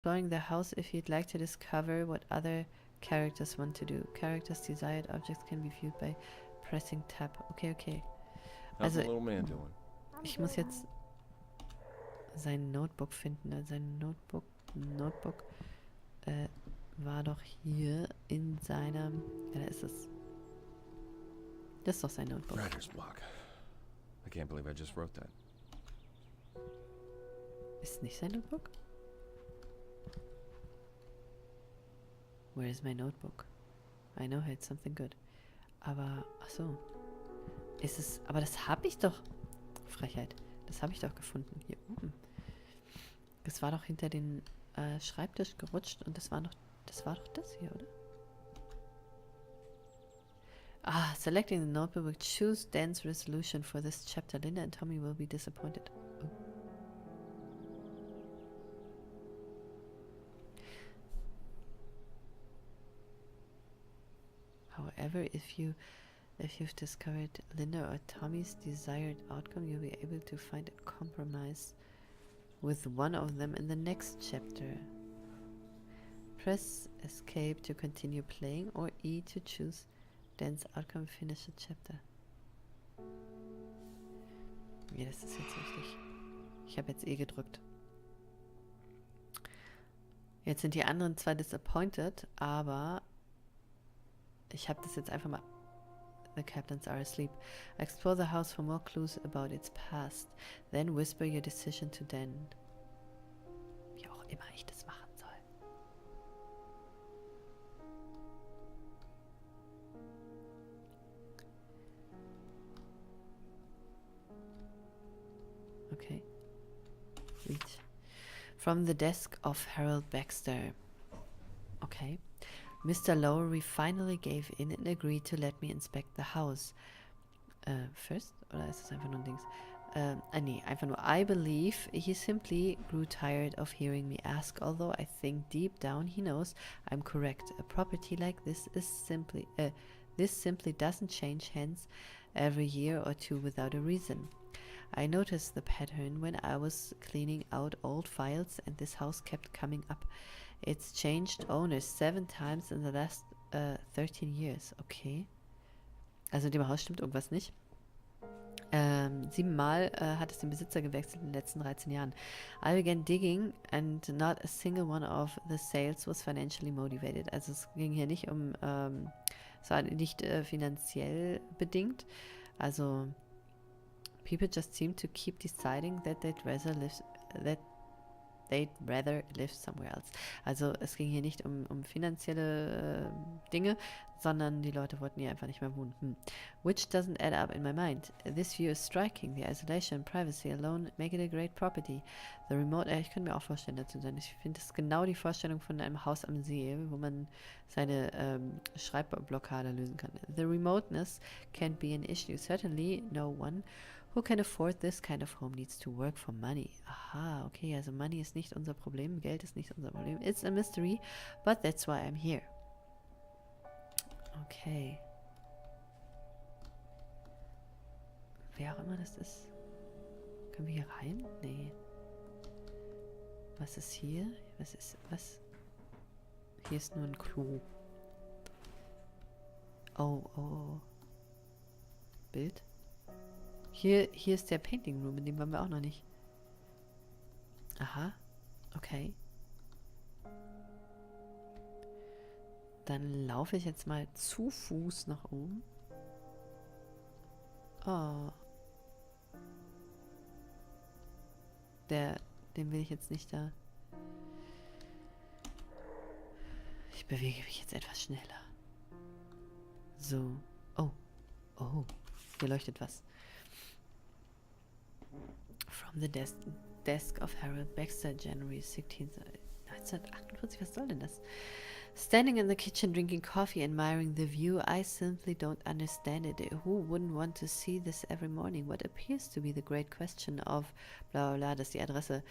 Exploring the house if you'd like to discover what other characters want to do. Characters' desired objects can be viewed by pressing tab. Okay, okay. How's the Also, little man doing? ich muss jetzt sein Notebook finden. Also sein Notebook war doch hier in seinem... Ja, da ist es. Das ist doch sein Notebook. Writer's block. I can't believe I just wrote that. Ist nicht sein Notebook? Where is my notebook? I know it's something good. Aber, ach so. Ist es, aber das habe ich doch. Frechheit. Das habe ich doch gefunden. Hier oben. Das war doch hinter den Schreibtisch gerutscht und das war doch das hier, oder? Ah, selecting the notebook will choose Dan's resolution for this chapter. Linda and Tommy will be disappointed. Oh. However, if you've discovered Linda or Tommy's desired outcome, you'll be able to find a compromise with one of them in the next chapter. Press escape to continue playing or E to choose Dan's outcome, finish the chapter. Ja, das ist jetzt wichtig. Ich habe jetzt E gedrückt. Jetzt sind die anderen zwar disappointed, aber ich habe das jetzt einfach mal... The captains are asleep. Explore the house for more clues about its past. Then whisper your decision to Dan. Wie auch immer ich das machen soll. Okay. Reach. From the desk of Harold Baxter. Okay. Mr. Lowry finally gave in and agreed to let me inspect the house. First? Oder ist das einfach nur ein Dings? Nee, einfach nur. I believe he simply grew tired of hearing me ask, although I think deep down he knows I'm correct. A property like this is simply doesn't change hands every year or two without a reason. I noticed the pattern when I was cleaning out old files and this house kept coming up. It's changed owners 7 times in the last 13 years. Okay. Also in dem Haus stimmt irgendwas nicht. 7 Mal hat es den Besitzer gewechselt in den letzten 13 Jahren. I began digging and not a single one of the sales was financially motivated. Also es ging hier nicht um, es war nicht finanziell bedingt. Also people just seem to keep deciding that they'd rather live somewhere else. Also es ging hier nicht um finanzielle Dinge, sondern die Leute wollten hier einfach nicht mehr wohnen. Which doesn't add up in my mind. This view is striking. The isolation and privacy alone make it a great property. The remote, ich könnte mir auch vorstellen, dazu sein. Ich finde das genau die Vorstellung von einem Haus am See, wo man seine Schreibblockade lösen kann. The remoteness can be an issue. Certainly no one who can afford this kind of home needs to work for money. Aha, okay, also Money ist nicht unser Problem, Geld ist nicht unser Problem. It's a mystery, but that's why I'm here. Okay. Wer auch immer das ist. Können wir hier rein? Nee. Was ist hier? Was? Hier ist nur ein Klo. Oh. Bild? Hier ist der Painting Room, in dem waren wir auch noch nicht. Aha. Okay. Dann laufe ich jetzt mal zu Fuß nach oben. Oh. Den will ich jetzt nicht da. Ich bewege mich jetzt etwas schneller. So. Oh. Hier leuchtet was. From the desk of Harold Baxter, January 16th, 1948. Was soll denn das? Standing in the kitchen, drinking coffee, admiring the view, I simply don't understand it. Who wouldn't want to see this every morning? What appears to be the great question of bla bla bla, das ist die Adresse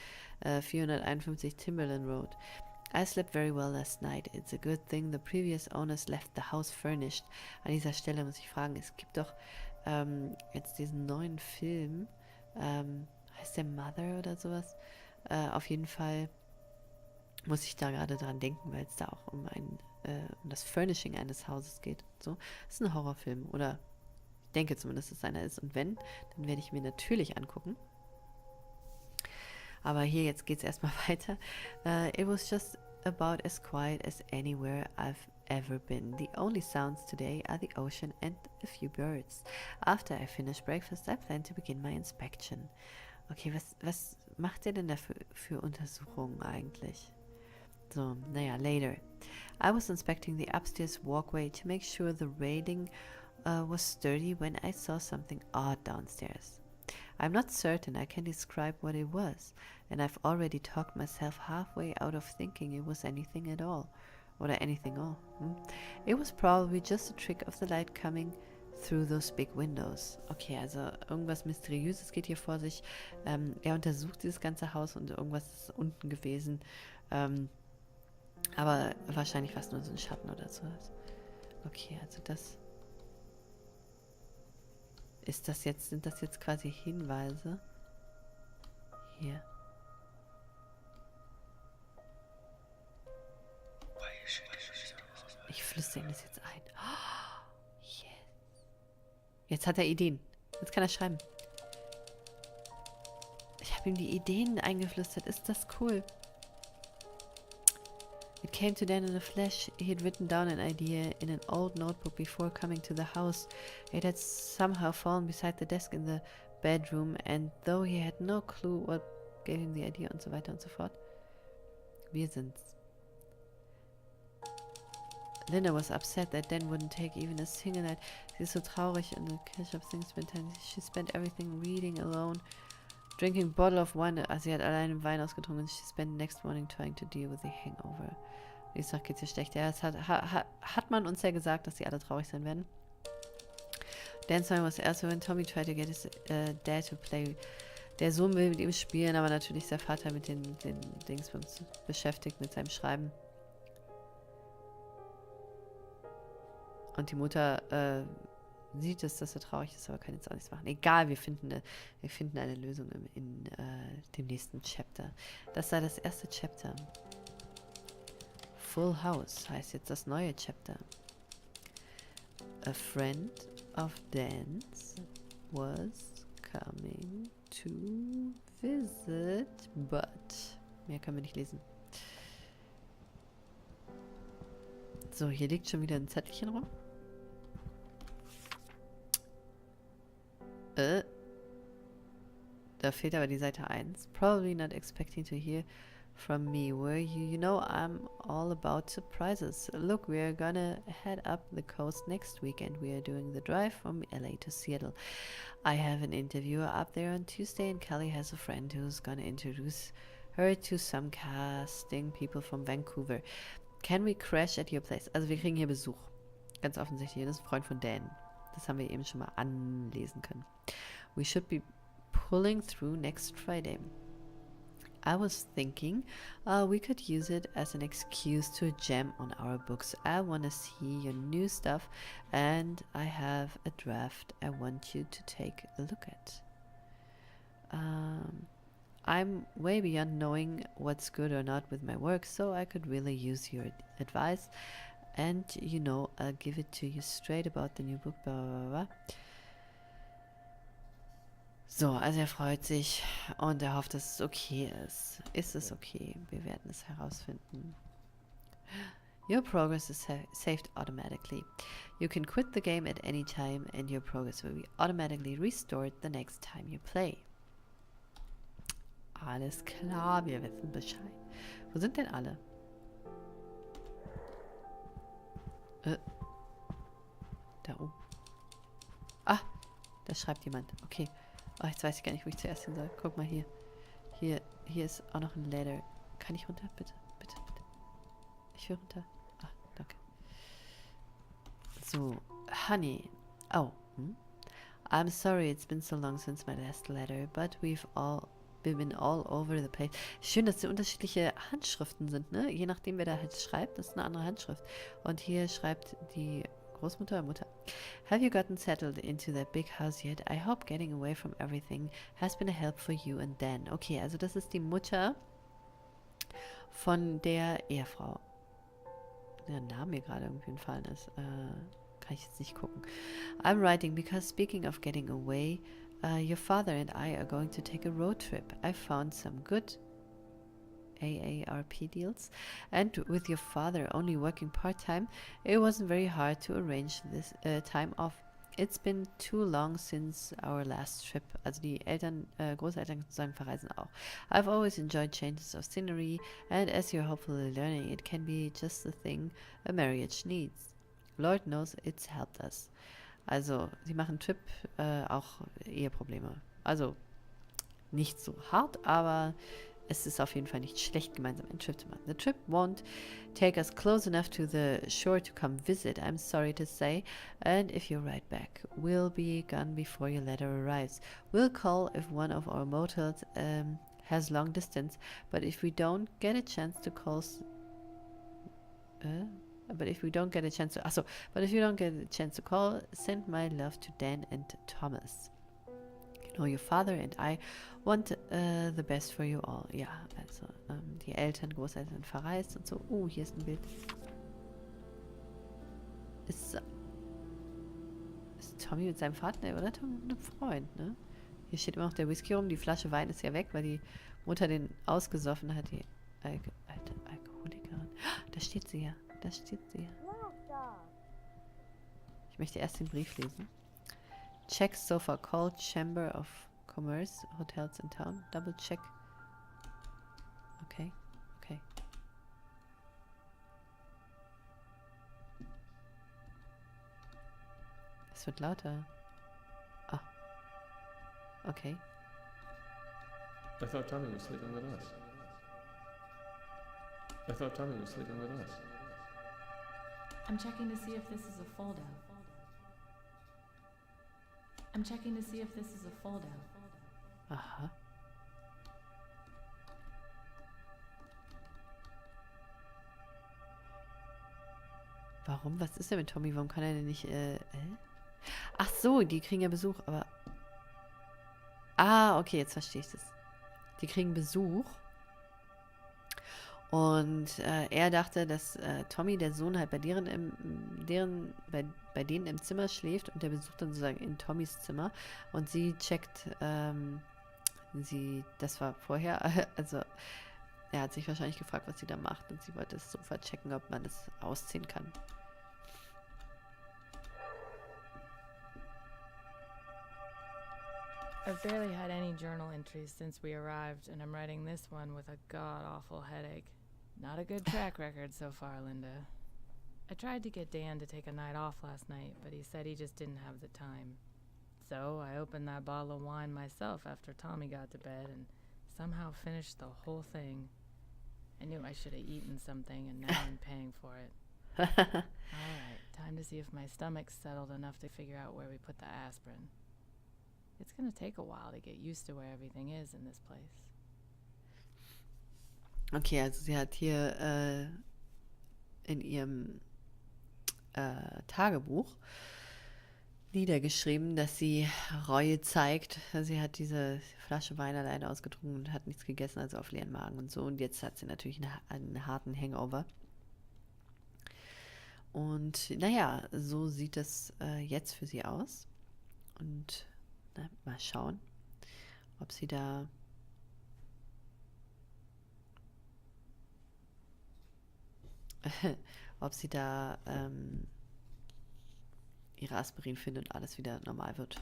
451 Timberland Road. I slept very well last night. It's a good thing the previous owners left the house furnished. An dieser Stelle muss ich fragen, es gibt doch jetzt diesen neuen Film, heißt der Mother oder sowas? Auf jeden Fall Muss ich da gerade dran denken, weil es da auch um um das Furnishing eines Hauses geht. So, das ist ein Horrorfilm oder ich denke zumindest, dass es einer ist. Und wenn, dann werde ich mir natürlich angucken. Aber hier jetzt geht es erstmal weiter. It was just about as quiet as anywhere I've ever been. The only sounds today are the ocean and a few birds. After I finish breakfast, I plan to begin my inspection. Okay, was macht ihr denn da für Untersuchungen eigentlich? So, naja, later. I was inspecting the upstairs walkway to make sure the railing was sturdy when I saw something odd downstairs. I'm not certain I can describe what it was, and I've already talked myself halfway out of thinking it was anything at all. Oder anything all. It was probably just a trick of the light coming through those big windows. Okay, also irgendwas Mysteriöses geht hier vor sich. Er untersucht dieses ganze Haus und irgendwas ist unten gewesen. Aber wahrscheinlich fast nur so ein Schatten oder sowas. Okay, also das... sind das jetzt quasi Hinweise? Hier. Ich flüstere ihm das jetzt ein. Oh, yes. Jetzt hat er Ideen. Jetzt kann er schreiben. Ich habe ihm die Ideen eingeflüstert. Ist das cool? It came to Dan in a flash. He had written down an idea in an old notebook before coming to the house. It had somehow fallen beside the desk in the bedroom, and though he had no clue what gave him the idea und so weiter und so fort. Wir sind's. Linda was upset that Dan wouldn't take even a single night. Sie ist so traurig in the cash of things spent time. She spent everything reading alone, drinking a bottle of wine. Also sie hat alleine Wein ausgetrunken. She spent the next morning trying to deal with the hangover. Nächste Nacht geht's ihr schlecht. Ja, es hat man uns ja gesagt, dass sie alle traurig sein werden. Dan's time was also when Tommy tried to get his dad to play. Der Sohn will mit ihm spielen, aber natürlich ist der Vater mit den Dingsbums beschäftigt, mit seinem Schreiben. Und die Mutter sieht es, dass er traurig ist, aber kann jetzt auch nichts machen. Egal, wir finden eine Lösung in dem nächsten Chapter. Das sei das erste Chapter. Full House heißt jetzt das neue Chapter. A friend of Dan's was coming to visit, but... Mehr können wir nicht lesen. So, hier liegt schon wieder ein Zettelchen rum. Da fehlt aber die Seite 1. Probably not expecting to hear from me, were you? You know I'm all about surprises. Look, we're gonna head up the coast next weekend. We are doing the drive from LA to Seattle. I have an interviewer up there on Tuesday, and Kelly has a friend who's gonna introduce her to some casting people from Vancouver. Can we crash at your place? Also wir kriegen hier Besuch. Ganz offensichtlich. Das ist ein Freund von Dan. Das haben wir eben schon mal anlesen können. We should be pulling through next Friday. I was thinking we could use it as an excuse to jam on our books. I want to see your new stuff and I have a draft I want you to take a look at. I'm way beyond knowing what's good or not with my work, so I could really use your advice. And, you know, I'll give it to you straight about the new book, blah, blah, blah. So, also er freut sich und er hofft, dass es okay ist. Ist es okay? Wir werden es herausfinden. Your progress is saved automatically. You can quit the game at any time and your progress will be automatically restored the next time you play. Alles klar, wir wissen Bescheid. Wo sind denn alle? Da oben. Ah, da schreibt jemand. Okay. Oh, jetzt weiß ich gar nicht, wo ich zuerst hin soll. Guck mal hier. Hier ist auch noch ein Ladder. Kann ich runter? Bitte, bitte, bitte. Ich will runter. Ah, danke. So, Honey. Oh. I'm sorry it's been so long since my last letter, but we've been all over the place. Schön, dass die unterschiedliche Handschriften sind, ne? Je nachdem, wer da halt schreibt, das ist eine andere Handschrift. Und hier schreibt die Großmutter oder Mutter. Have you gotten settled into that big house yet? I hope getting away from everything has been a help for you and Dan. Okay, also das ist die Mutter von der Ehefrau. Der Name mir gerade irgendwie entfallen ist. Kann ich jetzt nicht gucken. I'm writing because speaking of getting away, your father and I are going to take a road trip. I found some good AARP deals, and with your father only working part-time, it wasn't very hard to arrange this time off. It's been too long since our last trip. Also die Eltern, Großeltern sozusagen verreisen auch. I've always enjoyed changes of scenery, and as you're hopefully learning, it can be just the thing a marriage needs. Lord knows it's helped us. Also, sie machen einen Trip, auch Eheprobleme. Also, nicht so hart, aber es ist auf jeden Fall nicht schlecht, gemeinsam einen Trip zu machen. The trip won't take us close enough to the shore to come visit, I'm sorry to say, and if you write back, we'll be gone before your letter arrives. We'll call if one of our motels has long distance, but if we don't get a chance to call... But if you don't get a chance to call, send my love to Dan and Thomas. You know, your father and I want the best for you all. Ja, also die Eltern, Großeltern verreist und so. Hier ist ein Bild. Ist Tommy mit seinem Vater, oder Tommy mit einem Freund, ne? Hier steht immer noch der Whisky rum. Die Flasche Wein ist ja weg, weil die Mutter den ausgesoffen hat. Die alte Alkoholikerin. Da steht sie ja. Da steht sie ja. Ich möchte erst den Brief lesen. Check so far called Chamber of Commerce Hotels in Town. Double check. Okay. Okay. Es wird lauter. Ah. Okay. I thought Tommy was sleeping with us. I thought Tommy was sleeping with us. I'm checking to see if this is a fold-out. I'm checking to see if this is a fold-out. Aha. Warum? Was ist denn mit Tommy? Warum kann er denn nicht, Ach so, die kriegen ja Besuch, aber... Ah, okay, jetzt verstehe ich das. Die kriegen Besuch. Und er dachte, dass Tommy, der Sohn, halt bei bei denen im Zimmer schläft und der besucht dann sozusagen in Tommys Zimmer und sie checkt, das war vorher, also er hat sich wahrscheinlich gefragt, was sie da macht und sie wollte das Sofa checken, ob man es ausziehen kann. I've barely had any journal entries since we arrived, and I'm writing this one with a god-awful headache. Not a good track record so far, Linda. I tried to get Dan to take a night off last night, but he said he just didn't have the time. So I opened that bottle of wine myself after Tommy got to bed and somehow finished the whole thing. I knew I should have eaten something, and now I'm paying for it. All right, time to see if my stomach's settled enough to figure out where we put the aspirin. It's gonna take a while to get used to where everything is in this place. Okay, also sie hat hier in ihrem Tagebuch niedergeschrieben, dass sie Reue zeigt. Sie hat diese Flasche Wein alleine ausgetrunken und hat nichts gegessen, also auf leeren Magen und so. Und jetzt hat sie natürlich einen harten Hangover. Und naja, so sieht es jetzt für sie aus. Und mal schauen, ob sie da ihre Aspirin findet und alles wieder normal wird.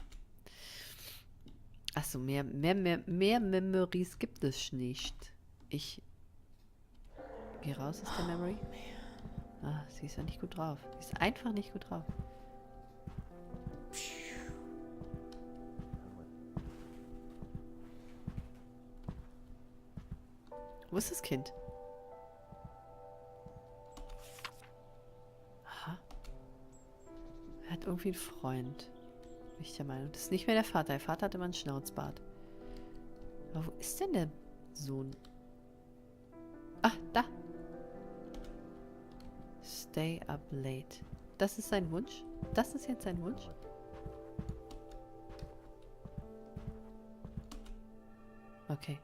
Achso, mehr Memories gibt es nicht. Ich gehe raus aus der Memory. Ah, sie ist ja nicht gut drauf. Sie ist einfach nicht gut drauf. Wo ist das Kind? Aha. Er hat irgendwie einen Freund. Bin ich der Meinung. Das ist nicht mehr der Vater. Der Vater hat immer einen Schnauzbart. Aber wo ist denn der Sohn? Ah, da. Stay up late. Das ist sein Wunsch? Das ist jetzt sein Wunsch? Okay.